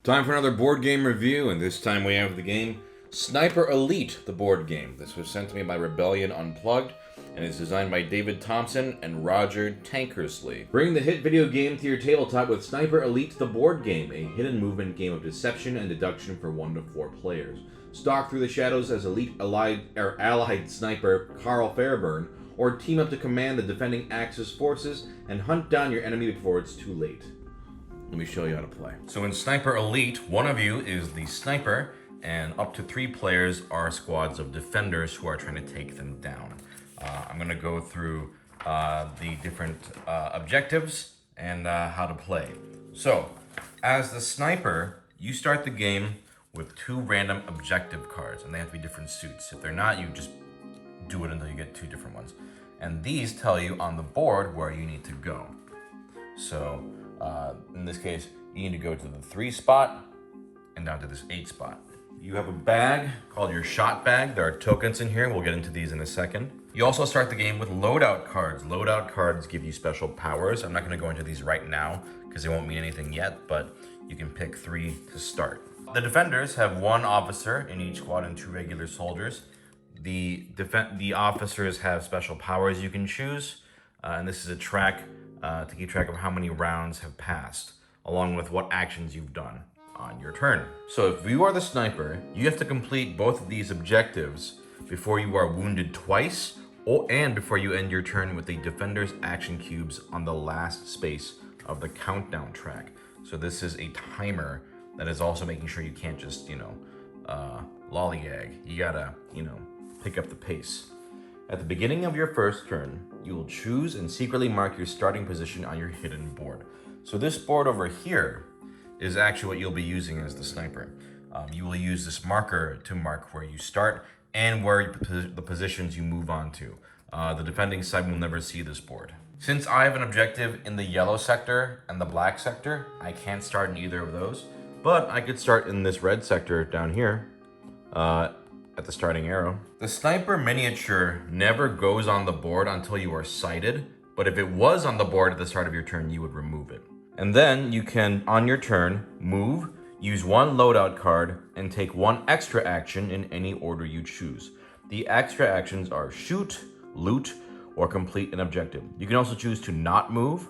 Time for another board game review, and this time we have the game Sniper Elite, the board game. This was sent to me by Rebellion Unplugged, and is designed by David Thompson and Roger Tankersley. Bring the hit video game to your tabletop with Sniper Elite, the board game, a hidden movement game of deception and deduction for 1 to 4 players. Stalk through the shadows as elite allied sniper Carl Fairburn, or team up to command the defending Axis forces and hunt down your enemy before it's too late. Let me show you how to play. So in Sniper Elite, one of you is the sniper, and up to 3 players are squads of defenders who are trying to take them down. I'm going to go through the different objectives and how to play. So, as the sniper, you start the game with 2 random objective cards, and they have to be different suits. If they're not, you just do it until you get 2 different ones. And these tell you on the board where you need to go. So, in this case, you need to go to the 3 spot and down to this 8 spot. You have a bag called your shot bag. There are tokens in here. We'll get into these in a second. You also start the game with loadout cards. Loadout cards give you special powers. I'm not going to go into these right now because they won't mean anything yet, but you can pick 3 to start. The defenders have 1 officer in each squad and 2 regular soldiers. The officers have special powers you can choose, and this is a track to keep track of how many rounds have passed, along with what actions you've done on your turn. So if you are the sniper, you have to complete both of these objectives before you are wounded twice, and before you end your turn with the defender's action cubes on the last space of the countdown track. So this is a timer that is also making sure you can't just, lollygag. You gotta, pick up the pace. At the beginning of your first turn, you will choose and secretly mark your starting position on your hidden board. So this board over here is actually what you'll be using as the sniper. You will use this marker to mark where you start and where the positions you move on to. The defending side will never see this board. Since I have an objective in the yellow sector and the black sector, I can't start in either of those, but I could start in this red sector down here at the starting arrow. The sniper miniature never goes on the board until you are sighted, but if it was on the board at the start of your turn, you would remove it. And then you can, on your turn, move, use 1 loadout card, and take 1 extra action in any order you choose. The extra actions are shoot, loot, or complete an objective. You can also choose to not move,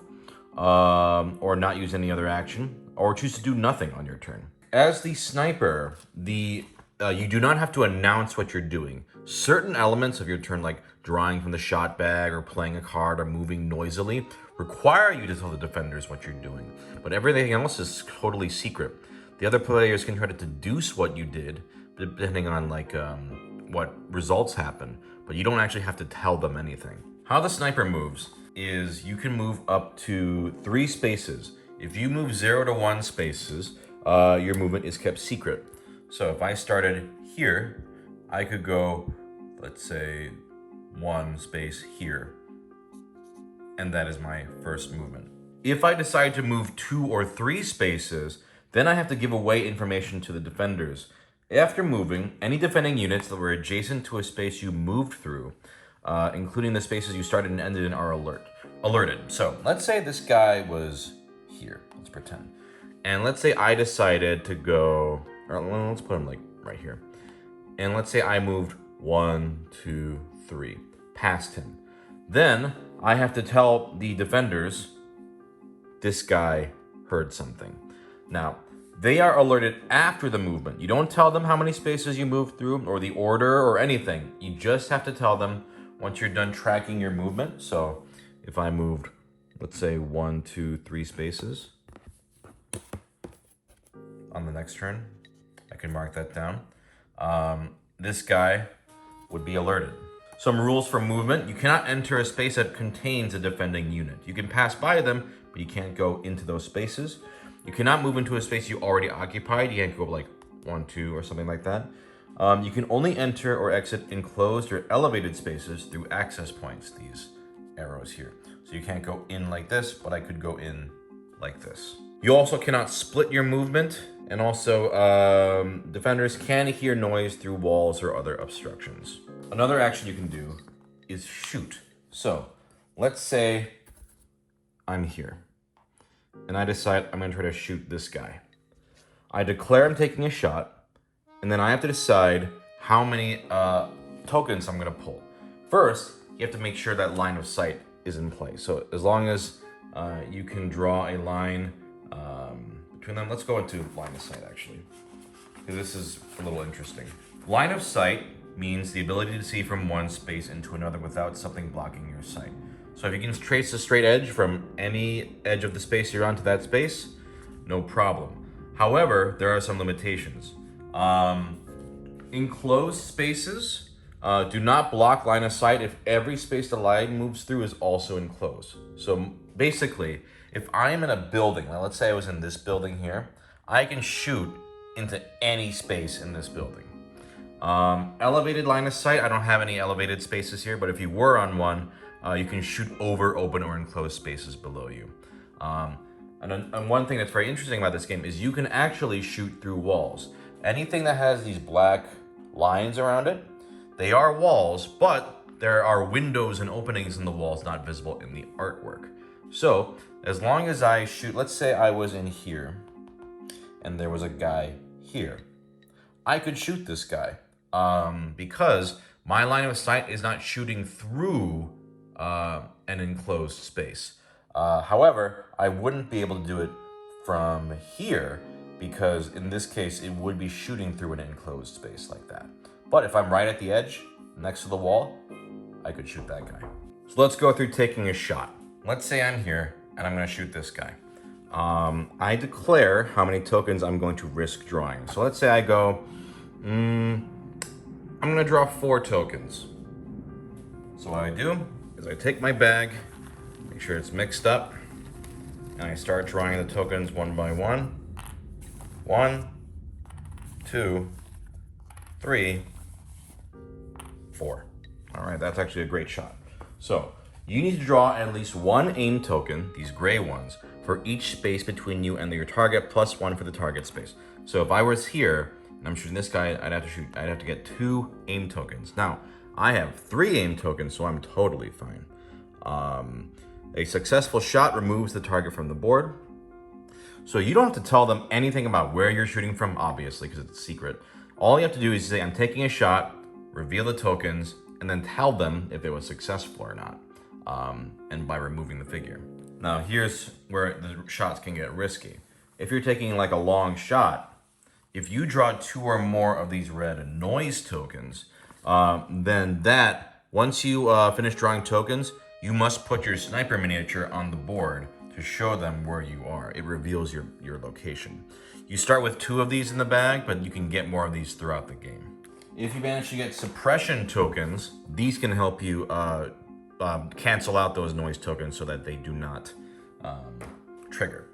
or not use any other action, or choose to do nothing on your turn. As the sniper, you do not have to announce what you're doing. Certain elements of your turn, like drawing from the shot bag or playing a card or moving noisily, require you to tell the defenders what you're doing. But everything else is totally secret. The other players can try to deduce what you did, depending on what results happen, but you don't actually have to tell them anything. How the sniper moves is you can move up to 3 spaces. If you move 0 to 1 spaces, your movement is kept secret. So if I started here, I could go, let's say, 1 space here. And that is my first movement. If I decide to move 2 or 3 spaces, then I have to give away information to the defenders. After moving, any defending units that were adjacent to a space you moved through, including the spaces you started and ended in, are alerted. So let's say this guy was here, let's pretend. And let's say I decided to go, or let's put him like right here. And let's say I moved 1, 2, 3 past him. Then I have to tell the defenders this guy heard something. Now, they are alerted after the movement. You don't tell them how many spaces you moved through or the order or anything. You just have to tell them once you're done tracking your movement. So if I moved, let's say 1, 2, 3 spaces on the next turn, I can mark that down. This guy would be alerted. Some rules for movement. You cannot enter a space that contains a defending unit. You can pass by them, but you can't go into those spaces. You cannot move into a space you already occupied. You can't go like 1, 2 or something like that. You can only enter or exit enclosed or elevated spaces through access points, these arrows here. So you can't go in like this, but I could go in like this. You also cannot split your movement, and also defenders can hear noise through walls or other obstructions. Another action you can do is shoot. So let's say I'm here and I decide I'm gonna try to shoot this guy. I declare I'm taking a shot, and then I have to decide how many tokens I'm gonna pull. First, you have to make sure that line of sight is in place. So as long as you can draw a line between them, let's go into line of sight actually, because this is a little interesting. Line of sight means the ability to see from one space into another without something blocking your sight. So if you can trace a straight edge from any edge of the space you're on to that space, no problem. However, there are some limitations. Enclosed spaces do not block line of sight if every space the line moves through is also enclosed. So basically, if I am in a building, now let's say I was in this building here, I can shoot into any space in this building. Elevated line of sight, I don't have any elevated spaces here, but if you were on one, you can shoot over open or enclosed spaces below you. And one thing that's very interesting about this game is you can actually shoot through walls. Anything that has these black lines around it, they are walls, but there are windows and openings in the walls not visible in the artwork. So as long as I shoot, let's say I was in here and there was a guy here, I could shoot this guy because my line of sight is not shooting through an enclosed space. However, I wouldn't be able to do it from here because in this case, it would be shooting through an enclosed space like that. But if I'm right at the edge, next to the wall, I could shoot that guy. So let's go through taking a shot. Let's say I'm here and I'm gonna shoot this guy. I declare how many tokens I'm going to risk drawing. So let's say I go, I'm gonna draw 4 tokens. So what I do is I take my bag, make sure it's mixed up, and I start drawing the tokens one by one. 1, 2, 3, 4. All right, that's actually a great shot. So you need to draw at least 1 aim token, these gray ones, for each space between you and your target, plus 1 for the target space. So if I was here and I'm shooting this guy, I'd have to get 2 aim tokens. Now, I have 3 aim tokens, so I'm totally fine. A successful shot removes the target from the board. So you don't have to tell them anything about where you're shooting from, obviously, because it's a secret. All you have to do is say, I'm taking a shot, reveal the tokens, and then tell them if it was successful or not, and by removing the figure. Now, here's where the shots can get risky. If you're taking like a long shot, if you draw 2 or more of these red noise tokens, then once you finish drawing tokens, you must put your sniper miniature on the board to show them where you are. It reveals your location. You start with 2 of these in the bag, but you can get more of these throughout the game. If you manage to get suppression tokens, these can help you cancel out those noise tokens so that they do not trigger.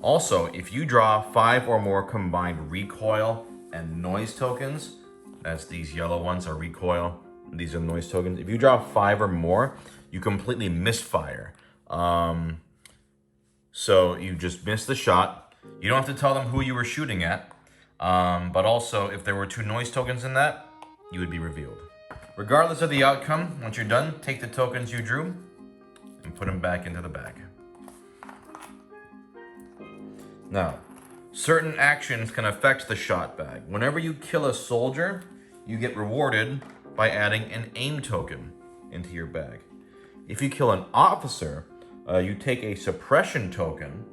Also, if you draw 5 or more combined recoil and noise tokens, that's these yellow ones are recoil, these are noise tokens. If you draw 5 or more, you completely misfire. So you just miss the shot. You don't have to tell them who you were shooting at, but also if there were 2 noise tokens in that, you would be revealed. Regardless of the outcome, once you're done, take the tokens you drew and put them back into the bag. Now, certain actions can affect the shot bag. Whenever you kill a soldier, you get rewarded by adding an aim token into your bag. If you kill an officer, you take a suppression token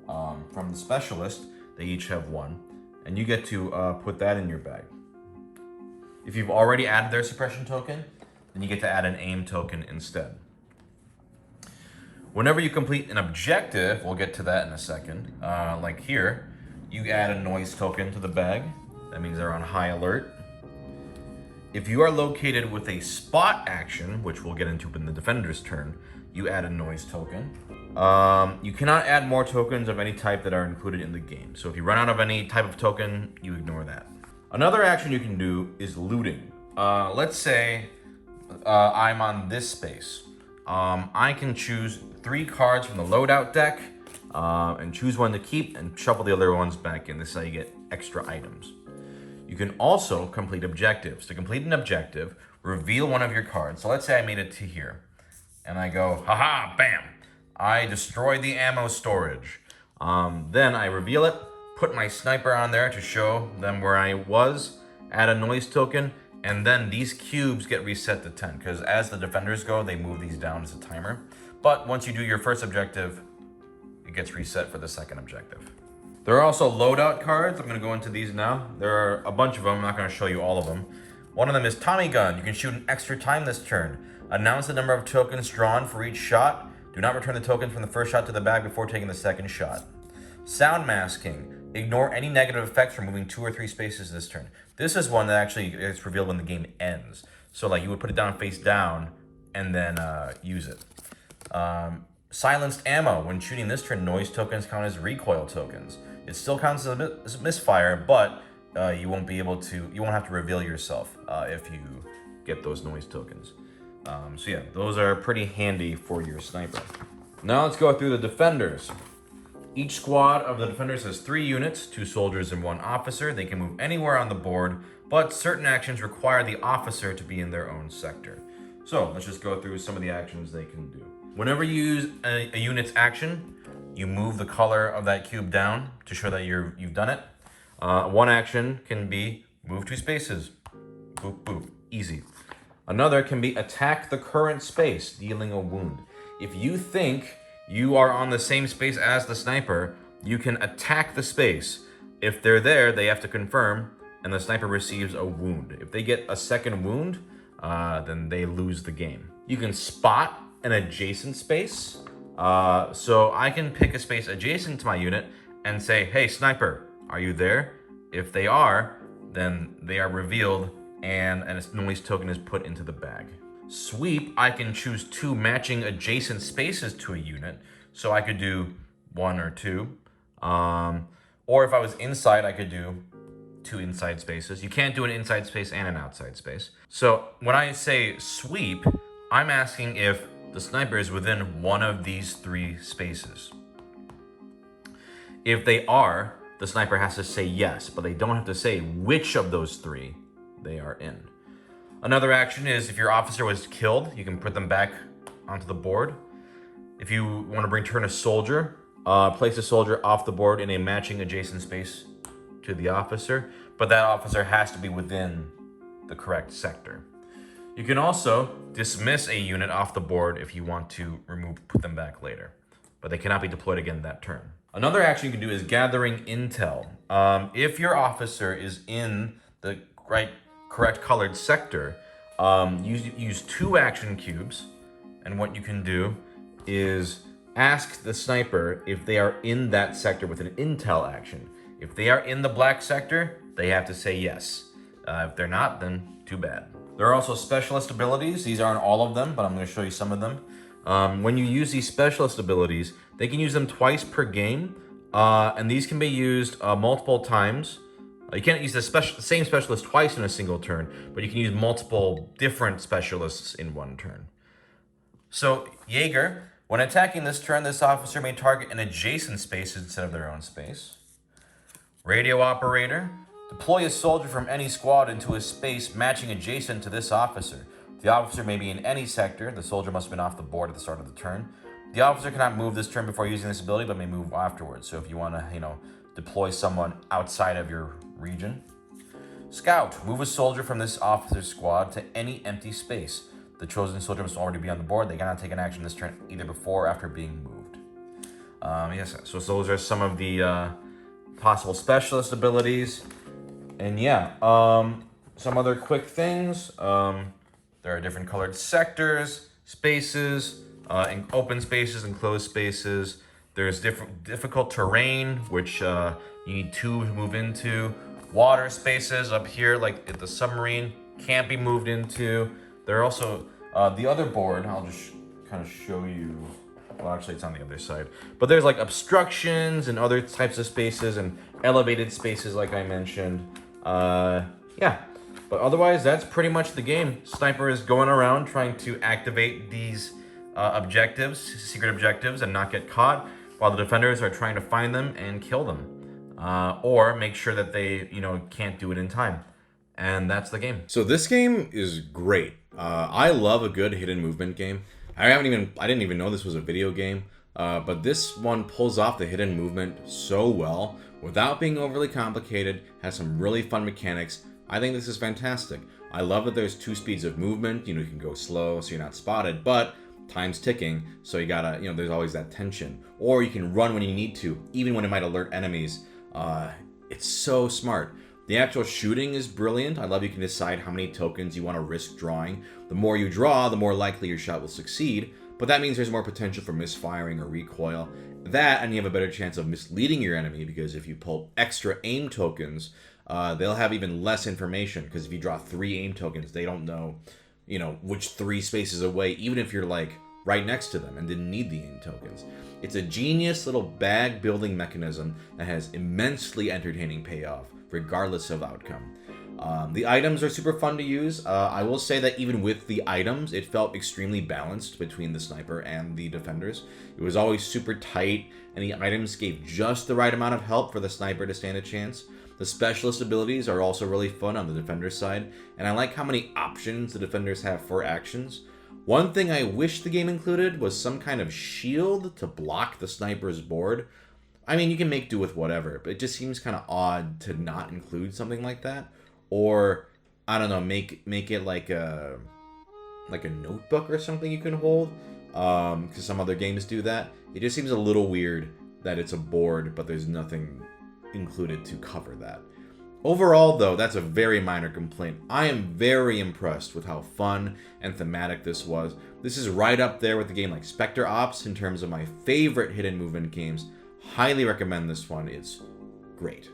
from the specialist. They each have 1, and you get to put that in your bag. If you've already added their suppression token, then you get to add an aim token instead. Whenever you complete an objective, we'll get to that in a second, like here, you add a noise token to the bag. That means they're on high alert. If you are located with a spot action, which we'll get into in the defender's turn, you add a noise token. You cannot add more tokens of any type that are included in the game. So if you run out of any type of token, you ignore that. Another action you can do is looting. Let's say I'm on this space. I can choose 3 cards from the loadout deck and choose one to keep and shuffle the other ones back in. This is how you get extra items. You can also complete objectives. To complete an objective, reveal one of your cards. So let's say I made it to here. And I go, haha, bam! I destroyed the ammo storage. Then I reveal it, put my sniper on there to show them where I was, add a noise token, and then these cubes get reset to 10, because as the defenders go, they move these down as a timer. But once you do your first objective, it gets reset for the second objective. There are also loadout cards. I'm going to go into these now. There are a bunch of them. I'm not going to show you all of them. One of them is Tommy Gun. You can shoot an extra time this turn. Announce the number of tokens drawn for each shot. Do not return the tokens from the first shot to the bag before taking the second shot. Sound Masking. Ignore any negative effects from moving 2 or 3 spaces this turn. This is one that actually gets revealed when the game ends. So like you would put it down face down and then use it. Silenced Ammo. When shooting this turn, noise tokens count as recoil tokens. It still counts as a misfire, but you won't have to reveal yourself if you get those noise tokens. So yeah, those are pretty handy for your sniper. Now let's go through the defenders. Each squad of the defenders has 3 units, 2 soldiers and 1 officer. They can move anywhere on the board, but certain actions require the officer to be in their own sector. So let's just go through some of the actions they can do. Whenever you use a unit's action, you move the color of that cube down to show that you've done it. One action can be move 2 spaces. Boop, boop, easy. Another can be attack the current space, dealing a wound. If you think you are on the same space as the sniper, you can attack the space. If they're there, they have to confirm, and the sniper receives a wound. If they get a second wound, then they lose the game. You can spot an adjacent space. So I can pick a space adjacent to my unit and say, hey, sniper, are you there? If they are, then they are revealed and a noise token is put into the bag. Sweep, I can choose 2 matching adjacent spaces to a unit. So I could do 1 or 2. Or if I was inside, I could do 2 inside spaces. You can't do an inside space and an outside space. So when I say sweep, I'm asking if the sniper is within one of these 3 spaces. If they are, the sniper has to say yes, but they don't have to say which of those 3 they are in. Another action is if your officer was killed, you can put them back onto the board. If you want to return a soldier, place a soldier off the board in a matching adjacent space to the officer, but that officer has to be within the correct sector. You can also dismiss a unit off the board if you want to put them back later, but they cannot be deployed again that turn. Another action you can do is gathering intel. If your officer is in the correct colored sector, use 2 action cubes, and what you can do is ask the sniper if they are in that sector with an intel action. If they are in the black sector, they have to say yes. If they're not, then too bad. There are also specialist abilities. These aren't all of them, but I'm going to show you some of them. When you use these specialist abilities, they can use them twice per game, and these can be used multiple times. You can't use the same specialist twice in a single turn, but you can use multiple different specialists in one turn. So, Jaeger, when attacking this turn, this officer may target an adjacent space instead of their own space. Radio Operator, deploy a soldier from any squad into a space matching adjacent to this officer. The officer may be in any sector. The soldier must have been off the board at the start of the turn. The officer cannot move this turn before using this ability, but may move afterwards. So if you want to, deploy someone outside of your region. Scout, move a soldier from this officer's squad to any empty space. The chosen soldier must already be on the board. They cannot take an action this turn either before or after being moved. Yes, so those are some of the possible specialist abilities. And yeah, some other quick things. There are different colored sectors, spaces, open spaces and closed spaces. There's difficult terrain, which you need 2 to move into. Water spaces up here, like at the submarine, can't be moved into. There are also the other board. I'll just kind of show you. Well, actually, it's on the other side. But there's like obstructions and other types of spaces and elevated spaces, like I mentioned. Yeah. But otherwise, that's pretty much the game. Sniper is going around trying to activate these objectives, secret objectives, and not get caught, while the defenders are trying to find them and kill them, or make sure that they, can't do it in time. And that's the game. So this game is great. I love a good hidden movement game. I didn't even know this was a video game. But this one pulls off the hidden movement so well without being overly complicated, has some really fun mechanics. I think this is fantastic. I love that there's 2 speeds of movement. You can go slow so you're not spotted, but time's ticking, so you gotta, there's always that tension. Or you can run when you need to, even when it might alert enemies. It's so smart. The actual shooting is brilliant. I love you can decide how many tokens you want to risk drawing. The more you draw, the more likely your shot will succeed, but that means there's more potential for misfiring or recoil. That, and you have a better chance of misleading your enemy, because if you pull extra aim tokens, they'll have even less information, because if you draw 3 aim tokens, they don't know, which 3 spaces away, even if you're like right next to them and didn't need the aim tokens. It's a genius little bag building mechanism that has immensely entertaining payoff, regardless of outcome. The items are super fun to use. I will say that even with the items, it felt extremely balanced between the sniper and the defenders. It was always super tight, and the items gave just the right amount of help for the sniper to stand a chance. The specialist abilities are also really fun on the defender's side, and I like how many options the defenders have for actions. One thing I wish the game included was some kind of shield to block the sniper's board. I mean, you can make do with whatever, but it just seems kind of odd to not include something like that. Or, I don't know, make it like a notebook or something you can hold, because some other games do that. It just seems a little weird that it's a board, but there's nothing included to cover that. Overall, though, that's a very minor complaint. I am very impressed with how fun and thematic this was. This is right up there with a game like Spectre Ops in terms of my favorite hidden movement games. Highly recommend this one. It's great.